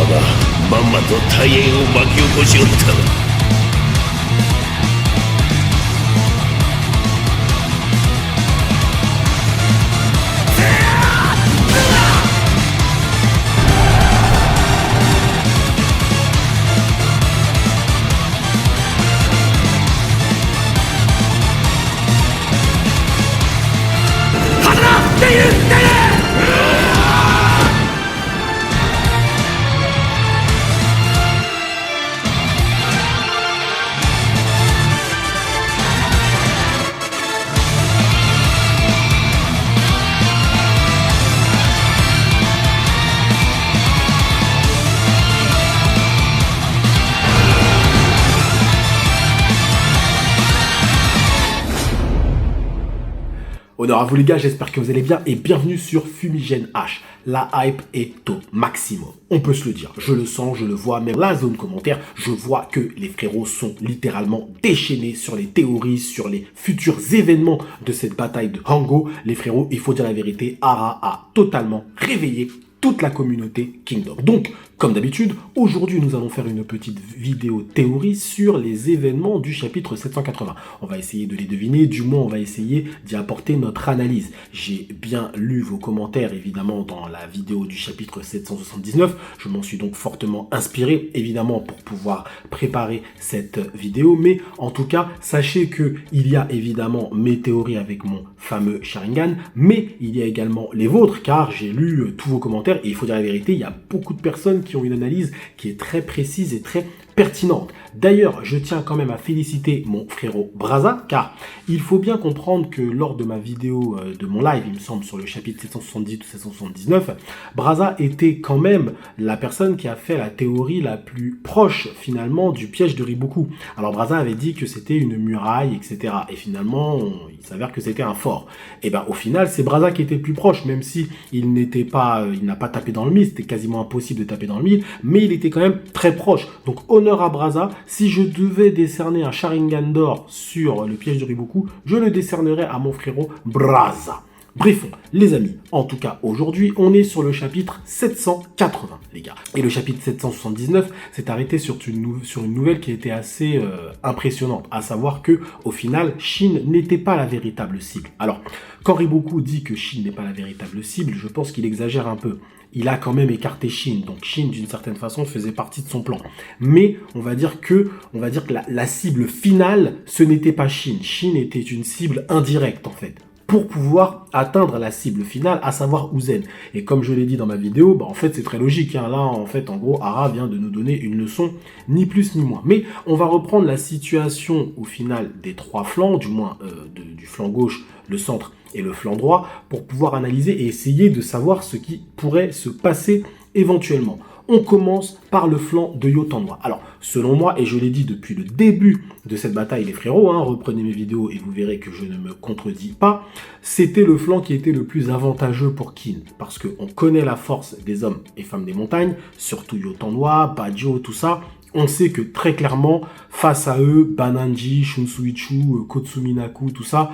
がまんまと大変を巻き起こしおったわ。Honneur à vous les gars, j'espère que vous allez bien et bienvenue sur Fumigène H. La hype est au maximum. On peut se le dire, je le sens, je le vois, même la zone commentaire, je vois que les frérots sont littéralement déchaînés sur les théories, sur les futurs événements de cette bataille de Hango. Les frérots, il faut dire la vérité, Ara a totalement réveillé toute la communauté Kingdom. Donc, comme d'habitude, aujourd'hui nous allons faire une petite vidéo théorie sur les événements du chapitre 780. On va essayer de les deviner, du moins on va essayer d'y apporter notre analyse. J'ai bien lu vos commentaires évidemment dans la vidéo du chapitre 779. Je m'en suis donc fortement inspiré évidemment pour pouvoir préparer cette vidéo. Mais en tout cas, sachez que il y a évidemment mes théories avec mon fameux Sharingan, mais il y a également les vôtres car j'ai lu tous vos commentaires. Et il faut dire la vérité, il y a beaucoup de personnes qui ont une analyse qui est très précise et très pertinente. D'ailleurs, je tiens quand même à féliciter mon frérot Braza, car il faut bien comprendre que lors de ma vidéo de mon live, il me semble, sur le chapitre 770 ou 779, Braza était quand même la personne qui a fait la théorie la plus proche, finalement, du piège de Riboku. Alors, Braza avait dit que c'était une muraille, etc. Et finalement, il s'avère que c'était un fort. Et ben, au final, c'est Braza qui était plus proche, même si il n'était pas, il n'a pas tapé dans le mille, c'était quasiment impossible de taper dans le mille, mais il était quand même très proche. Donc, honneur à Braza. Si je devais décerner un Sharingan d'or sur le piège de Riboku, je le décernerais à mon frérot Braza. Bref, les amis, en tout cas, aujourd'hui, on est sur le chapitre 780, les gars. Et le chapitre 779 s'est arrêté sur une nouvelle qui était assez impressionnante, à savoir que, au final, Shin n'était pas la véritable cible. Alors, quand Riboku dit que Shin n'est pas la véritable cible, je pense qu'il exagère un peu. Il a quand même écarté Shin, donc Shin d'une certaine façon faisait partie de son plan. Mais on va dire que la cible finale, ce n'était pas Shin. Shin était une cible indirecte en fait, pour pouvoir atteindre la cible finale, à savoir Uzen. Et comme je l'ai dit dans ma vidéo, en fait c'est très logique. Là en fait en gros Ara vient de nous donner une leçon, ni plus ni moins. Mais on va reprendre la situation au final des trois flancs, du moins du flanc gauche, le centre et le flanc droit, pour pouvoir analyser et essayer de savoir ce qui pourrait se passer éventuellement. On commence par le flanc de Yotandwa. Alors, selon moi, et je l'ai dit depuis le début de cette bataille, les frérots, reprenez mes vidéos et vous verrez que je ne me contredis pas, c'était le flanc qui était le plus avantageux pour Kin, parce qu'on connaît la force des hommes et femmes des montagnes, surtout Yotandwa, Bajio, tout ça. On sait que très clairement, face à eux, Bananji, Shunsuichu, Kotsuminaku, tout ça,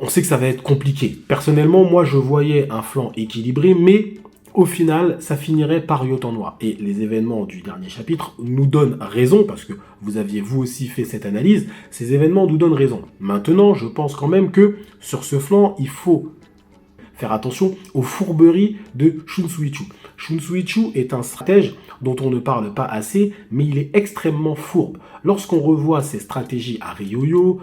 on sait que ça va être compliqué. Personnellement, moi, je voyais un flanc équilibré, mais au final, ça finirait par Yotandwa. Et les événements du dernier chapitre nous donnent raison, parce que vous aviez vous aussi fait cette analyse, ces événements nous donnent raison. Maintenant, je pense quand même que sur ce flanc, il faut faire attention aux fourberies de Shunsuichu. Shunsuichu est un stratège dont on ne parle pas assez, mais il est extrêmement fourbe. Lorsqu'on revoit ses stratégies à Ryoyo,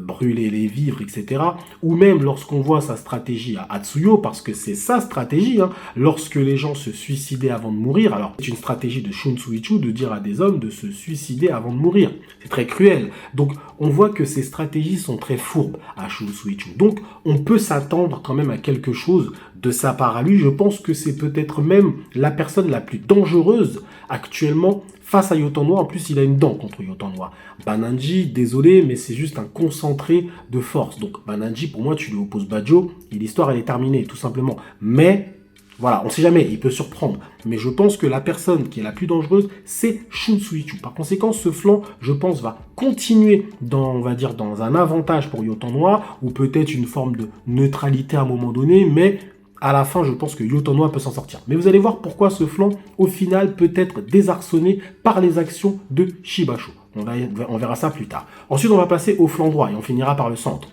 brûler les vivres, etc., ou même lorsqu'on voit sa stratégie à Atsuyo, parce que c'est sa stratégie, lorsque les gens se suicidaient avant de mourir, alors c'est une stratégie de Shunsuichu de dire à des hommes de se suicider avant de mourir. C'est très cruel. Donc on voit que ces stratégies sont très fourbes à Shunsuichu. Donc on peut s'attendre quand même à quelque chose de sa part à lui. Je pense que c'est peut-être même la personne la plus dangereuse actuellement face à Yotandwa. En plus, il a une dent contre Yotandwa. Bananji, désolé, mais c'est juste un concentré de force. Donc Bananji, pour moi, tu lui opposes Bajio et l'histoire, elle est terminée, tout simplement. Mais voilà, on ne sait jamais, il peut surprendre. Mais je pense que la personne qui est la plus dangereuse, c'est Shunsuichu. Par conséquent, ce flanc, je pense, va continuer on va dire, dans un avantage pour Yotandwa, ou peut-être une forme de neutralité à un moment donné, mais à la fin, je pense que Yotonoa peut s'en sortir. Mais vous allez voir pourquoi ce flanc, au final, peut être désarçonné par les actions de Shibasho. On verra ça plus tard. Ensuite, on va passer au flanc droit et on finira par le centre.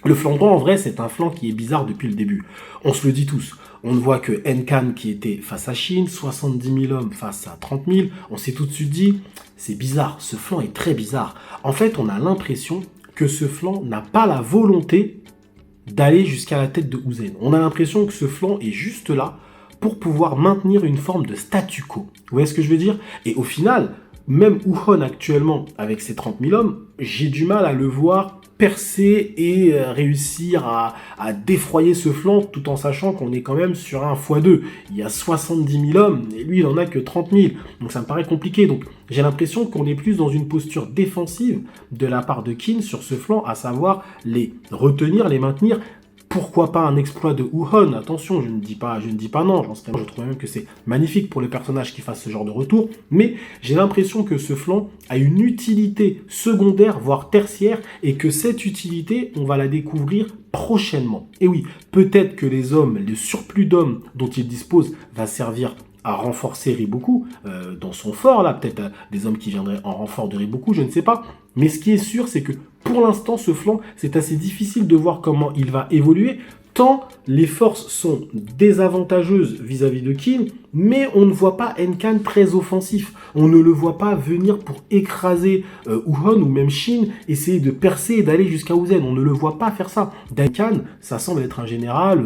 Le flanc droit, en vrai, c'est un flanc qui est bizarre depuis le début. On se le dit tous. On ne voit que Enkan qui était face à Shin, 70 000 hommes face à 30 000. On s'est tout de suite dit, c'est bizarre, ce flanc est très bizarre. En fait, on a l'impression que ce flanc n'a pas la volonté d'aller jusqu'à la tête de Uzen. On a l'impression que ce flanc est juste là pour pouvoir maintenir une forme de statu quo. Vous voyez ce que je veux dire? Et au final, même Uhon actuellement, avec ses 30 000 hommes, j'ai du mal à le voir percer et réussir à défroyer ce flanc tout en sachant qu'on est quand même sur un x2. Il y a 70 000 hommes et lui il en a que 30 000. Donc ça me paraît compliqué. Donc j'ai l'impression qu'on est plus dans une posture défensive de la part de Kin sur ce flanc, à savoir les retenir, les maintenir. Pourquoi pas un exploit de Uhon? Attention, je ne dis pas non. Je trouve même que c'est magnifique pour le personnage qui fasse ce genre de retour. Mais j'ai l'impression que ce flanc a une utilité secondaire, voire tertiaire, et que cette utilité, on va la découvrir prochainement. Et oui, peut-être que les hommes, le surplus d'hommes dont il dispose va servir à renforcer Riboku dans son fort, là, peut-être des hommes qui viendraient en renfort de Riboku, je ne sais pas. Mais ce qui est sûr, c'est que pour l'instant, ce flanc, c'est assez difficile de voir comment il va évoluer, tant les forces sont désavantageuses vis-à-vis de Kin, mais on ne voit pas Enkan très offensif. On ne le voit pas venir pour écraser Uhon ou même Shin, essayer de percer et d'aller jusqu'à Uzen. On ne le voit pas faire ça. Enkan, ça semble être un général...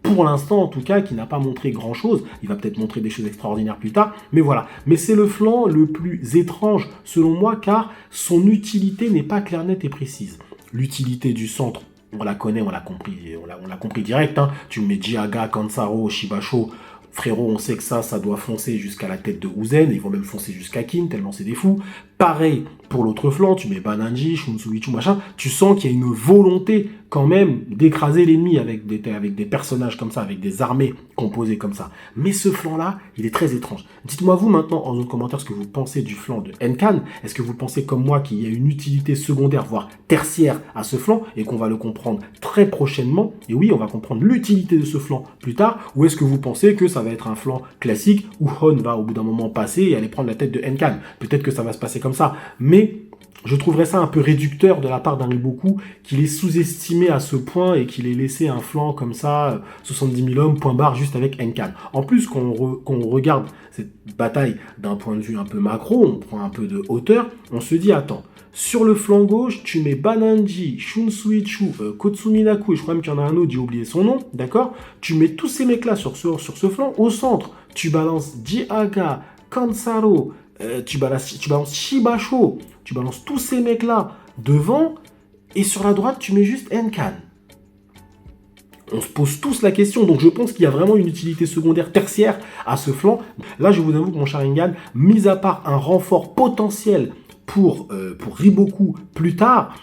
pour l'instant en tout cas, qui n'a pas montré grand chose. Il va peut-être montrer des choses extraordinaires plus tard, mais voilà. Mais c'est le flanc le plus étrange selon moi, car son utilité n'est pas claire, nette et précise. L'utilité du centre, on la connaît, on l'a compris direct. Hein. Tu mets Jiaga, Kansaro, Shibasho, frérot, on sait que ça doit foncer jusqu'à la tête de Uzen, ils vont même foncer jusqu'à Kin, tellement c'est des fous. Pareil pour l'autre flanc, tu mets Bananji, Shunsuichu, machin, tu sens qu'il y a une volonté quand même d'écraser l'ennemi avec des personnages comme ça, avec des armées composées comme ça. Mais ce flanc-là, il est très étrange. Dites-moi vous maintenant en zone commentaire ce que vous pensez du flanc de Enkan. Est-ce que vous pensez comme moi qu'il y a une utilité secondaire, voire tertiaire à ce flanc, et qu'on va le comprendre très prochainement? Et oui, on va comprendre l'utilité de ce flanc plus tard. Ou est-ce que vous pensez que ça va être un flanc classique où Hon va au bout d'un moment passer et aller prendre la tête de Enkan? Peut-être que ça va se passer comme ça. Mais je trouverais ça un peu réducteur de la part d'un Riboku qu'il ait sous-estimé à ce point et qu'il ait laissé un flanc comme ça, 70 000 hommes, point barre, juste avec Enkan. En plus, quand on regarde cette bataille d'un point de vue un peu macro, on prend un peu de hauteur, on se dit, attends, sur le flanc gauche, tu mets Bananji, Shunsuichu, Kotsuminaku, et je crois même qu'il y en a un autre, j'ai oublié son nom, d'accord? Tu mets tous ces mecs-là sur ce flanc. Au centre, tu balances Jiaga, Kansaro, tu balances Shibasho, tu balances tous ces mecs-là devant, et sur la droite, tu mets juste Enkan. On se pose tous la question, donc je pense qu'il y a vraiment une utilité secondaire tertiaire à ce flanc. Là, je vous avoue que mon Sharingan, mis à part un renfort potentiel pour Riboku plus tard,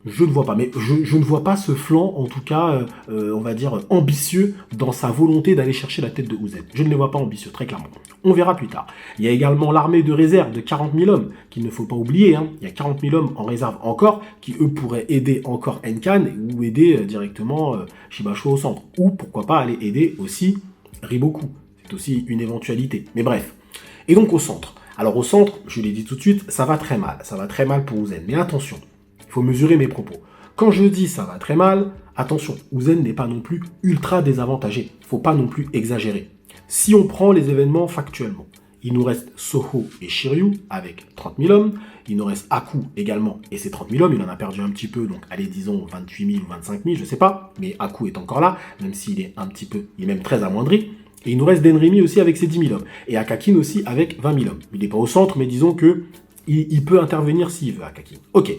je ne vois pas. Mais je ne vois pas ce flanc, en tout cas, on va dire, ambitieux dans sa volonté d'aller chercher la tête de Uzen. Je ne les vois pas ambitieux, très clairement. On verra plus tard. Il y a également l'armée de réserve de 40 000 hommes, qu'il ne faut pas oublier. Hein. Il y a 40 000 hommes en réserve encore, qui eux pourraient aider encore Enkan, ou aider directement Shibasho au centre. Ou pourquoi pas aller aider aussi Riboku. C'est aussi une éventualité. Mais bref. Et donc au centre. Alors au centre, je l'ai dit tout de suite, ça va très mal. Ça va très mal pour Uzen. Mais attention. Il faut mesurer mes propos. Quand je dis ça va très mal, attention, Uzen n'est pas non plus ultra désavantagé. Il ne faut pas non plus exagérer. Si on prend les événements factuellement, il nous reste Soho et Shiryu avec 30 000 hommes. Il nous reste Aku également et ses 30 000 hommes. Il en a perdu un petit peu, donc allez, disons 28 000 ou 25 000, je ne sais pas. Mais Aku est encore là, même s'il est un petit peu, il est même très amoindri. Et il nous reste Denrimi aussi avec ses 10 000 hommes. Et Akakin aussi avec 20 000 hommes. Il n'est pas au centre, mais disons que il peut intervenir s'il veut, Akakin. Ok.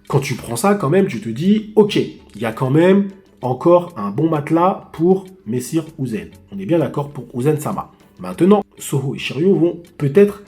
Quand tu prends ça, quand même, tu te dis, ok, il y a quand même encore un bon matelas pour Messire Uzen. On est bien d'accord pour Uzen-sama. Maintenant, Soho et Shiryu vont peut-être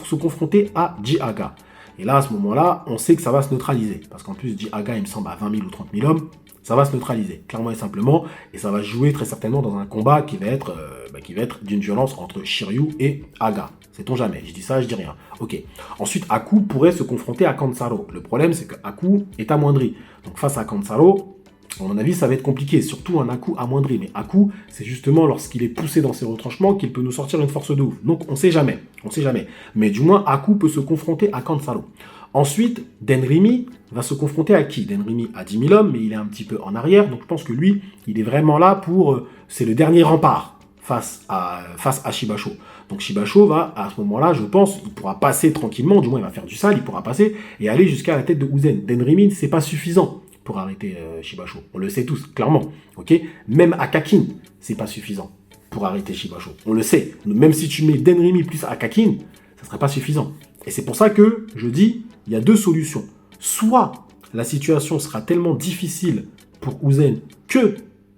se confronter à Jiaga. Et là, à ce moment-là, on sait que ça va se neutraliser. Parce qu'en plus, Jiaga, il me semble, à 20 000 ou 30 000 hommes, ça va se neutraliser, clairement et simplement. Et ça va jouer très certainement dans un combat qui va être d'une violence entre Shiryu et Aga. Sait-on jamais. Je dis ça, je dis rien. Ok. Ensuite, Aku pourrait se confronter à Kansaro. Le problème, c'est que Aku est amoindri. Donc face à Kansaro, À mon avis, ça va être compliqué, surtout un Aku amoindri. Mais Aku, c'est justement lorsqu'il est poussé dans ses retranchements qu'il peut nous sortir une force de ouf. Donc on sait jamais, on sait jamais. Mais du moins, Aku peut se confronter à Kansalo. Ensuite, Denrimi va se confronter à qui? Denrimi a 10 000 hommes, mais il est un petit peu en arrière. Donc je pense que lui, il est vraiment là pour... c'est le dernier rempart face à Shibasho. Donc Shibasho va, à ce moment-là, je pense, il pourra passer tranquillement, du moins il va faire du sale, il pourra passer et aller jusqu'à la tête de Uzen. Denrimi, c'est pas suffisant pour arrêter Shibasho. On le sait tous, clairement. Ok. Même Akakin, c'est pas suffisant pour arrêter Shibasho. On le sait. Même si tu mets Denrimi plus Akakin, ça serait pas suffisant. Et c'est pour ça que je dis, il y a deux solutions. Soit la situation sera tellement difficile pour Uzen que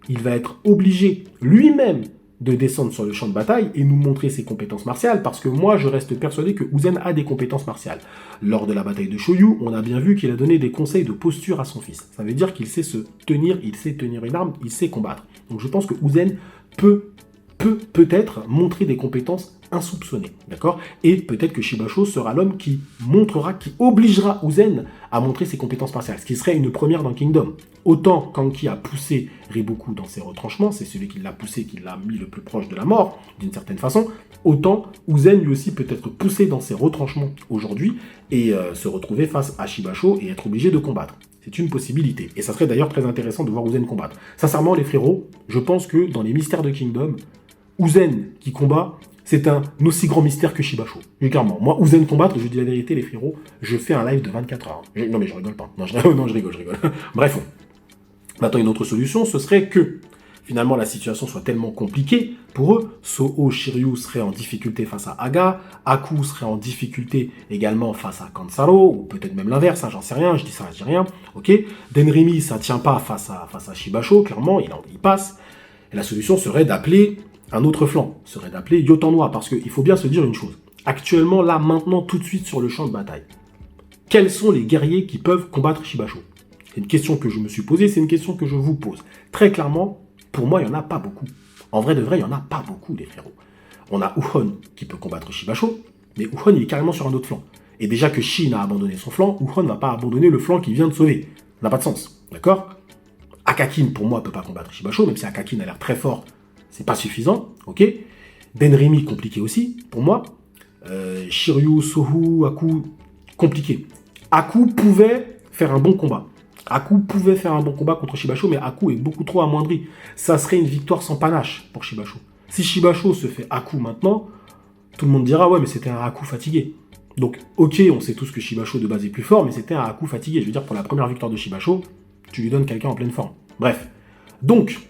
il va être obligé lui-même de descendre sur le champ de bataille et nous montrer ses compétences martiales, parce que moi, je reste persuadé que Uzen a des compétences martiales. Lors de la bataille de Shoyu, on a bien vu qu'il a donné des conseils de posture à son fils. Ça veut dire qu'il sait se tenir, il sait tenir une arme, il sait combattre. Donc je pense que Uzen peut-être montrer des compétences insoupçonnées, d'accord? Et peut-être que Shibasho sera l'homme qui montrera, qui obligera Uzen à montrer ses compétences martiales, ce qui serait une première dans Kingdom. Autant Kanki a poussé Riboku dans ses retranchements, c'est celui qui l'a poussé, qui l'a mis le plus proche de la mort, d'une certaine façon, autant Uzen lui aussi peut être poussé dans ses retranchements aujourd'hui et se retrouver face à Shibasho et être obligé de combattre. C'est une possibilité. Et ça serait d'ailleurs très intéressant de voir Uzen combattre. Sincèrement, les frérots, je pense que dans les mystères de Kingdom, Uzen qui combat, c'est un aussi grand mystère que Shibasho. Clairement. Moi, Uzen combattre, je dis la vérité, les frérots, je fais un live de 24 heures. Non, mais je rigole pas. Non, je rigole. Bref. Maintenant, une autre solution, ce serait que, finalement, la situation soit tellement compliquée pour eux. Soho Shiryu serait en difficulté face à Aga, Aku serait en difficulté également face à Kansaro, ou peut-être même l'inverse, hein, j'en sais rien, je dis ça, je dis rien. Ok. Denrimi, ça tient pas face à Shibasho, clairement, il passe. Et la solution serait d'appeler un autre flanc, serait d'appeler Yotanwa, parce qu'il faut bien se dire une chose. Actuellement, là, maintenant, tout de suite sur le champ de bataille, quels sont les guerriers qui peuvent combattre Shibasho? C'est une question que je me suis posée, c'est une question que je vous pose. Très clairement, pour moi, il n'y en a pas beaucoup. En vrai de vrai, il n'y en a pas beaucoup, les frérots. On a Uhon qui peut combattre Shibasho, mais Uhon, il est carrément sur un autre flanc. Et déjà que Shin a abandonné son flanc, Uhon ne va pas abandonner le flanc qu'il vient de sauver. Ça n'a pas de sens, d'accord? Akakin, pour moi, ne peut pas combattre Shibasho, même si Akakin a l'air très fort, c'est pas suffisant, ok? Denrimi, compliqué aussi, pour moi. Shiryu, Sohu, Aku, compliqué. Aku pouvait faire un bon combat. Aku pouvait faire un bon combat contre Shibasho, mais Aku est beaucoup trop amoindri. Ça serait une victoire sans panache pour Shibasho. Si Shibasho se fait Aku maintenant, tout le monde dira « Ouais, mais c'était un Aku fatigué ». Donc, ok, on sait tous que Shibasho de base est plus fort, mais c'était un Aku fatigué. Je veux dire, pour la première victoire de Shibasho, tu lui donnes quelqu'un en pleine forme. Bref. Donc,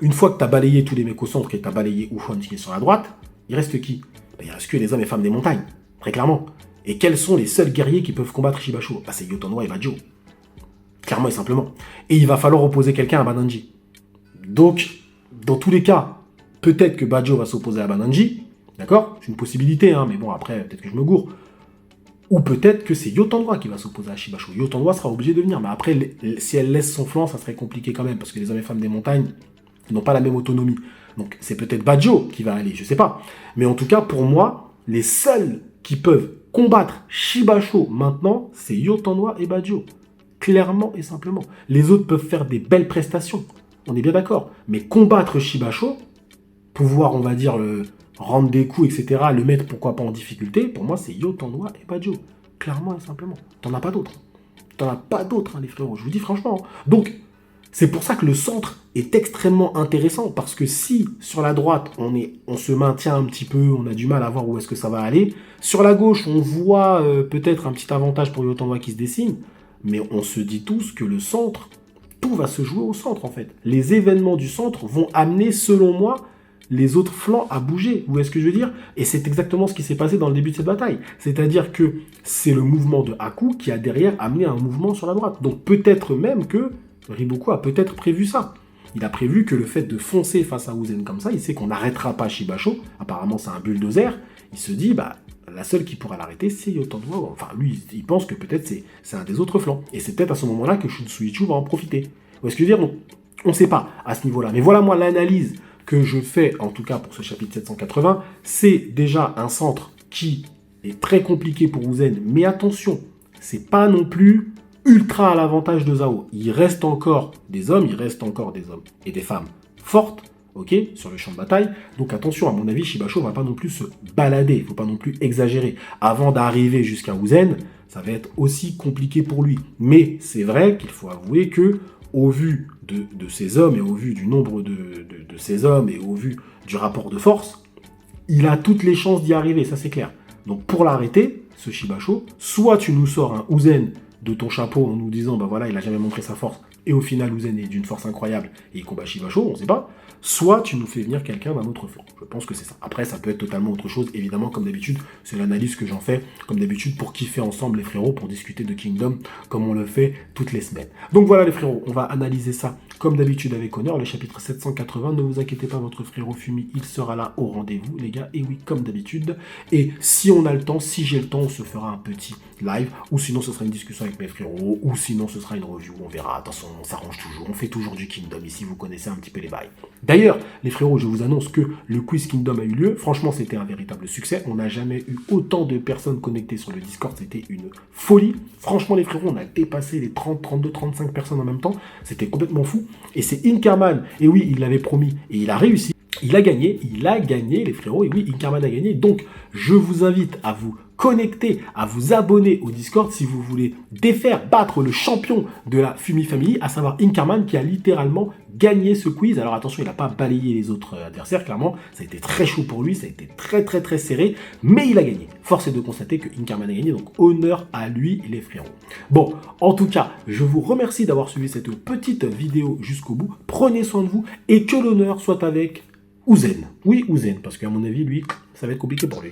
une fois que tu as balayé tous les mecs au centre et que tu as balayé Uhon qui est sur la droite, il reste qui? Il reste que les hommes et femmes des montagnes, très clairement. Et quels sont les seuls guerriers qui peuvent combattre Shibasho? C'est Yotanwa et Bajo. Clairement et simplement. Et il va falloir opposer quelqu'un à Bananji. Donc, dans tous les cas, peut-être que Bajo va s'opposer à Bananji, d'accord? C'est une possibilité, hein, mais bon, après, peut-être que je me gourre. Ou peut-être que c'est Yotanwa qui va s'opposer à Shibasho. Yotanwa sera obligé de venir, mais après, si elle laisse son flanc, ça serait compliqué quand même, parce que les hommes et femmes des montagnes n'ont pas la même autonomie. Donc, c'est peut-être Bajo qui va aller, je sais pas. Mais en tout cas, pour moi, les seuls qui peuvent combattre Shibasho maintenant, c'est Yotanwa et Bajo. Clairement et simplement. Les autres peuvent faire des belles prestations. On est bien d'accord. Mais combattre Shibasho, pouvoir, on va dire, rendre des coups, etc., le mettre pourquoi pas en difficulté, pour moi, c'est Yotanwa et Bajo. Clairement et simplement. T'en as pas d'autres. T'en as pas d'autres, hein, les frérots. Je vous dis franchement. Donc, c'est pour ça que le centre est extrêmement intéressant, parce que si, sur la droite, on se maintient un petit peu, on a du mal à voir où est-ce que ça va aller, sur la gauche, on voit peut-être un petit avantage pour Yotanwa qui se dessine, mais on se dit tous que le centre, tout va se jouer au centre, en fait. Les événements du centre vont amener, selon moi, les autres flancs à bouger. Où est-ce que je veux dire? Et c'est exactement ce qui s'est passé dans le début de cette bataille. C'est-à-dire que c'est le mouvement de Aku qui a derrière amené un mouvement sur la droite. Donc peut-être même que Riboku a peut-être prévu ça. Il a prévu que le fait de foncer face à Uzen comme ça, il sait qu'on n'arrêtera pas Shibasho. Apparemment, c'est un bulldozer. Il se dit, la seule qui pourra l'arrêter, c'est Yotanwa. Enfin, lui, il pense que peut-être c'est un des autres flancs. Et c'est peut-être à ce moment-là que Shunsuichu va en profiter. Vous voyez ce que je veux dire? On ne sait pas à ce niveau-là. Mais voilà, moi, l'analyse que je fais, en tout cas pour ce chapitre 780, c'est déjà un centre qui est très compliqué pour Uzen. Mais attention, c'est pas non plus ultra à l'avantage de Zhao. Il reste encore des hommes et des femmes fortes, ok, sur le champ de bataille. Donc attention, à mon avis, Shibasho va pas non plus se balader, il faut pas non plus exagérer. Avant d'arriver jusqu'à Uzen, ça va être aussi compliqué pour lui. Mais c'est vrai qu'il faut avouer que, au vu de ces hommes et au vu du nombre de ces hommes et au vu du rapport de force, il a toutes les chances d'y arriver, ça c'est clair. Donc pour l'arrêter, ce Shibasho, soit tu nous sors un Uzen de ton chapeau en nous disant, bah voilà, il a jamais montré sa force, et au final Uzen est d'une force incroyable et il combat Shibasho, on sait pas, soit tu nous fais venir quelqu'un d'un autre flanc. Je pense que c'est ça. Après, ça peut être totalement autre chose, évidemment, comme d'habitude, c'est l'analyse que j'en fais, comme d'habitude, pour kiffer ensemble les frérots, pour discuter de Kingdom, comme on le fait toutes les semaines. Donc voilà les frérots, on va analyser ça comme d'habitude avec honneur, le chapitre 780, ne vous inquiétez pas, votre frérot Fumi, il sera là au rendez-vous, les gars, et oui, comme d'habitude, et si on a le temps, si j'ai le temps, on se fera un petit live, ou sinon ce sera une discussion avec mes frérots, ou sinon ce sera une review, on verra, attention, on s'arrange toujours, on fait toujours du Kingdom, ici vous connaissez un petit peu les bails. D'ailleurs, les frérots, je vous annonce que le quiz Kingdom a eu lieu, franchement c'était un véritable succès, on n'a jamais eu autant de personnes connectées sur le Discord, c'était une folie, franchement les frérots, on a dépassé les 30, 32, 35 personnes en même temps, c'était complètement fou, et c'est Inkerman, et oui, il l'avait promis, et il a réussi, il a gagné les frérots, et oui, Inkerman a gagné, donc je vous invite à vous connecter, à vous abonner au Discord si vous voulez battre le champion de la Fumi Family, à savoir Inkerman qui a littéralement gagné ce quiz. Alors attention, il n'a pas balayé les autres adversaires, clairement, ça a été très chaud pour lui, ça a été très serré, mais il a gagné. Force est de constater que Inkerman a gagné, donc honneur à lui les frérots. Bon, en tout cas, je vous remercie d'avoir suivi cette petite vidéo jusqu'au bout, prenez soin de vous, et que l'honneur soit avec Uzen. Oui, Uzen, parce qu'à mon avis, lui, ça va être compliqué pour lui.